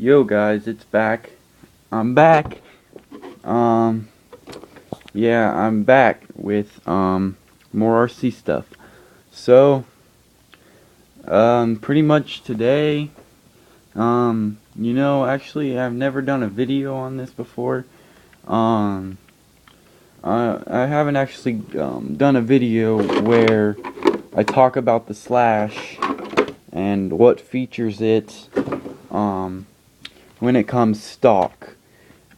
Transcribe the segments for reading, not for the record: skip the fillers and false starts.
Yo guys, it's back. I'm back. Um yeah, I'm back with more RC stuff. So, pretty much today, actually I've never done a video on this before. Um I haven't actually done a video where I talk about the Slash and what features it when it comes stock.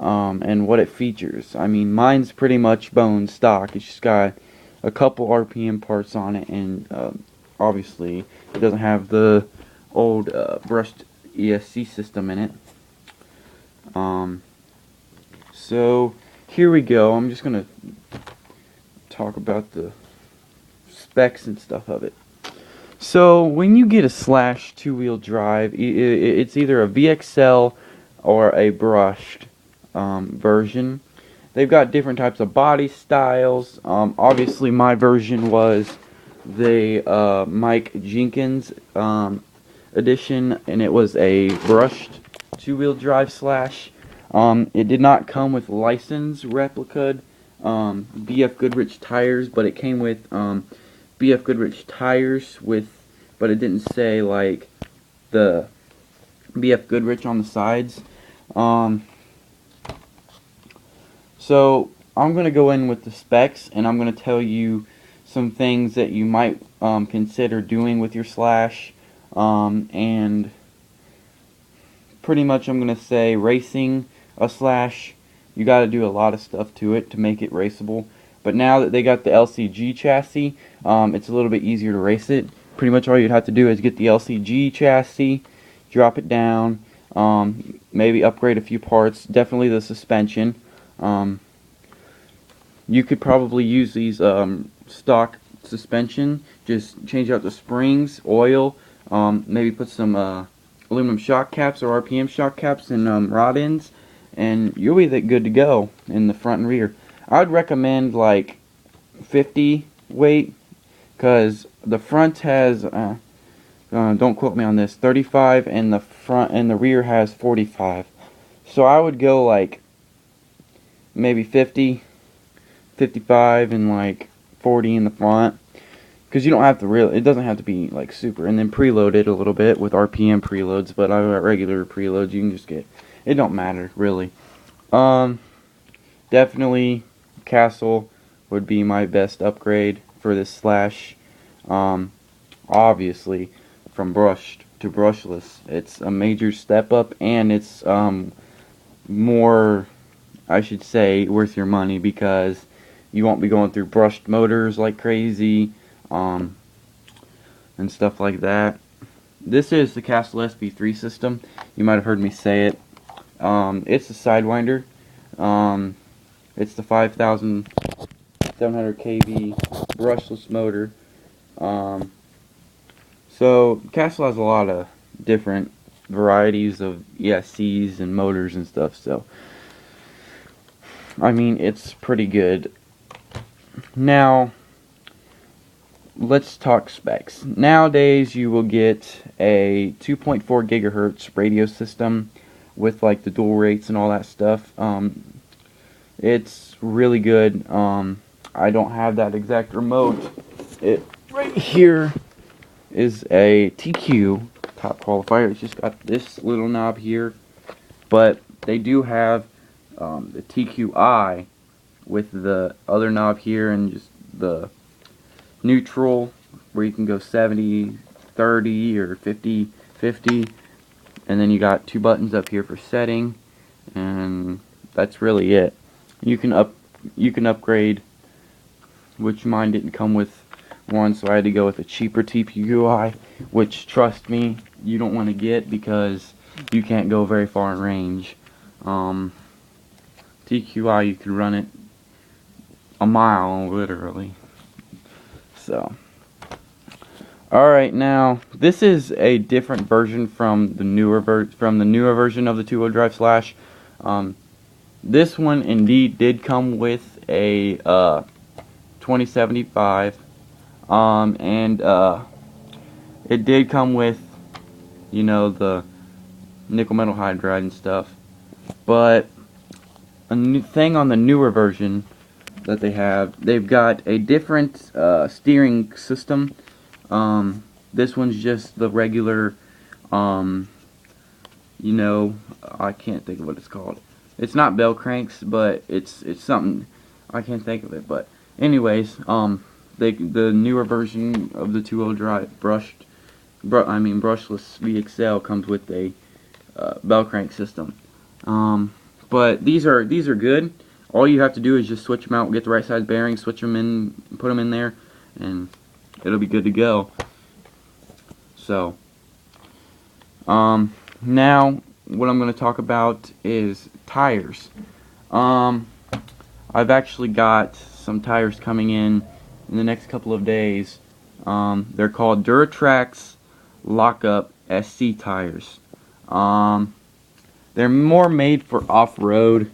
And what it features. I mean, mine's pretty much bone stock. It's just got a couple RPM parts on it, and obviously it doesn't have the old brushed ESC system in it. So here we go. I'm just gonna talk about the specs and stuff of it. So when you get a Slash two-wheel drive, it's either a VXL or a brushed version. They've got different types of body styles. Obviously, my version was the Mike Jenkins edition, and it was a brushed two-wheel drive Slash. It did not come with licensed replica BF Goodrich tires, but it came with BF Goodrich tires but it didn't say like the BF Goodrich on the sides. So I'm going to go in with the specs, and I'm going to tell you some things that you might consider doing with your Slash, and pretty much I'm going to say racing a Slash, you got to do a lot of stuff to it to make it raceable. But now that they got the LCG chassis, it's a little bit easier to race it. Pretty much all you'd have to do is get the LCG chassis, drop it down, maybe upgrade a few parts, definitely the suspension. You could probably use these stock suspension, just change out the springs, oil, maybe put some aluminum shock caps or RPM shock caps and rod ends, and you'll be good to go in the front and rear. I would recommend like 50 weight, because the front has, don't quote me on this, 35, and the front and the rear has 45. So I would go like maybe 50, 55, and like 40 in the front, because you don't have to it doesn't have to be like super, and then preload it a little bit with RPM preloads. But I've got regular preloads, you can just get, it don't matter really. Definitely Castle would be my best upgrade for this Slash. Obviously from brushed to brushless, it's a major step up, and it's more, I should say, worth your money, because you won't be going through brushed motors like crazy, and stuff like that. This is the Castle SB3 system. You might have heard me say it. It's a Sidewinder. It's the 5,700 kV brushless motor. So Castle has a lot of different varieties of ESCs and motors and stuff, so I mean, it's pretty good. Now, let's talk specs. Nowadays, you will get a 2.4 gigahertz radio system with like the dual rates and all that stuff. It's really good. I don't have that exact remote. It right here is a TQ top qualifier. It's just got this little knob here, but they do have the TQI with the other knob here, and just the neutral where you can go 70 30 or 50 50, and then you got two buttons up here for setting, and that's really it. You can upgrade, which mine didn't come with one, so I had to go with a cheaper TQI, which, trust me, you don't want to get, because you can't go very far in range. TQI, you can run it a mile, literally. So, alright, now this is a different version from the newer version of the two-wheel drive Slash. This one indeed did come with a 2075, and it did come with, you know, the nickel metal hydride and stuff. But a new thing on the newer version that they've got a different steering system. This one's just the regular, you know, I can't think of what it's called. It's not bell cranks, but it's something, I can't think of it. But anyways, the newer version of the 2-wheel drive brushless VXL comes with a bell crank system. But these are good. All you have to do is just switch them out, get the right size bearings, switch them in, put them in there, and it'll be good to go. So, now what I'm going to talk about is tires. I've actually got some tires coming in the next couple of days. They're called Duratrax Lockup SC tires. They're more made for off-road,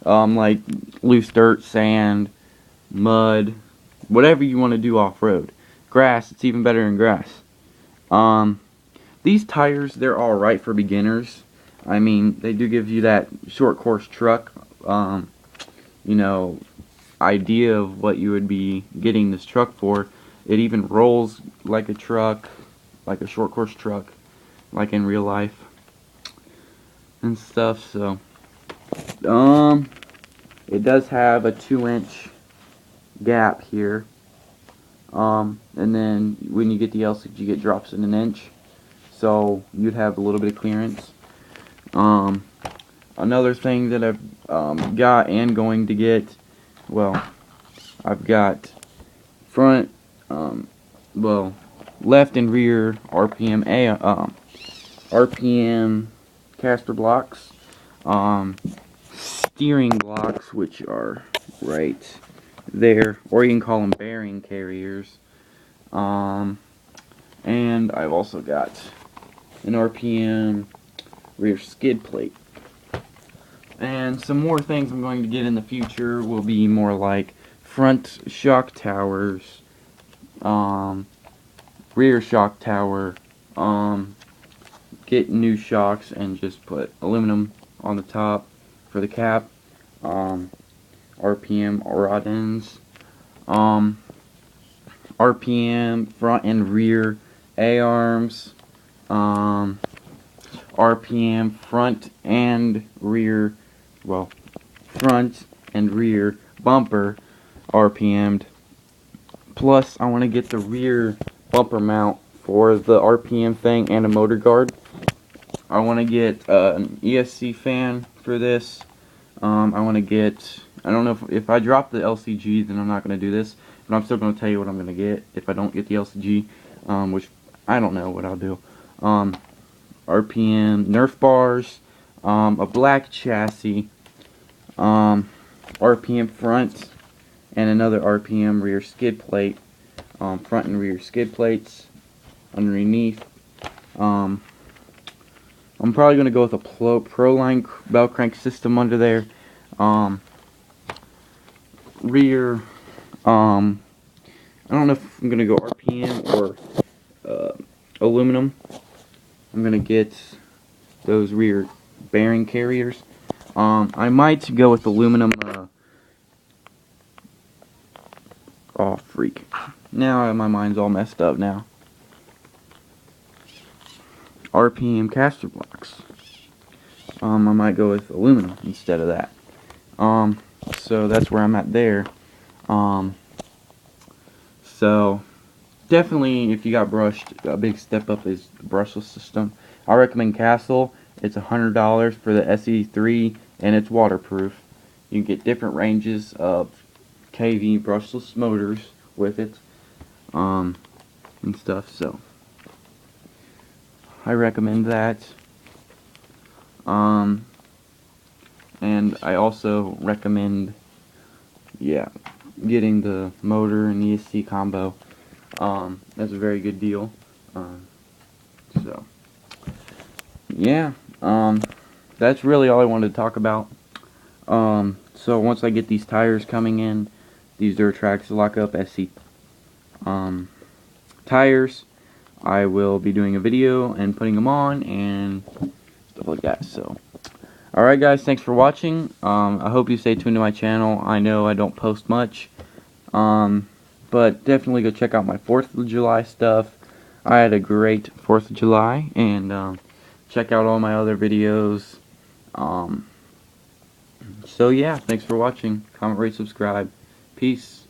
like loose dirt, sand, mud, whatever you want to do off-road. Grass, it's even better than grass. These tires, they're alright for beginners. I mean, they do give you that short course truck, you know, idea of what you would be getting this truck for. It even rolls like a truck, like a short course truck, like in real life and stuff. So it does have a 2-inch gap here, and then when you get the LCG it drops in 1 inch, so you'd have a little bit of clearance. Another thing that I've got and going to get, well, I've got front, well, left and rear RPM caster blocks, steering blocks, which are right there, or you can call them bearing carriers, and I've also got an RPM rear skid plate. And some more things I'm going to get in the future will be more like front shock towers, rear shock tower, get new shocks and just put aluminum on the top for the cap, RPM rod ends, RPM front and rear A-arms, RPM front and rear, well, front and rear bumper RPM'd. Plus, I want to get the rear bumper mount for the RPM thing and a motor guard. I want to get an ESC fan for this. I want to get, I don't know if I drop the LCG, then I'm not going to do this, but I'm still going to tell you what I'm going to get if I don't get the LCG, which I don't know what I'll do. RPM Nerf bars, a black chassis, RPM front, and another RPM rear skid plate, front and rear skid plates underneath. I'm probably going to go with a Proline bell crank system under there. Rear, I don't know if I'm going to go RPM or aluminum. I'm going to get those rear bearing carriers. I might go with aluminum. Oh, freak. Now my mind's all messed up now. RPM caster blocks. I might go with aluminum instead of that. So that's where I'm at there. So definitely, if you got brushed, a big step up is the brushless system. I recommend Castle. It's $100 for the SE3, and it's waterproof. You can get different ranges of KV brushless motors with it, and stuff. So I recommend that. And I also recommend, getting the motor and ESC combo. That's a very good deal. So yeah, that's really all I wanted to talk about. So once I get these tires coming in, these Duratrax Lockup SC tires, I will be doing a video and putting them on and stuff like that. guys. So, alright guys, thanks for watching. I hope you stay tuned to my channel. I know I don't post much, but definitely go check out my 4th of July stuff. I had a great 4th of July, and check out all my other videos. So yeah, thanks for watching. Comment, rate, subscribe. Peace.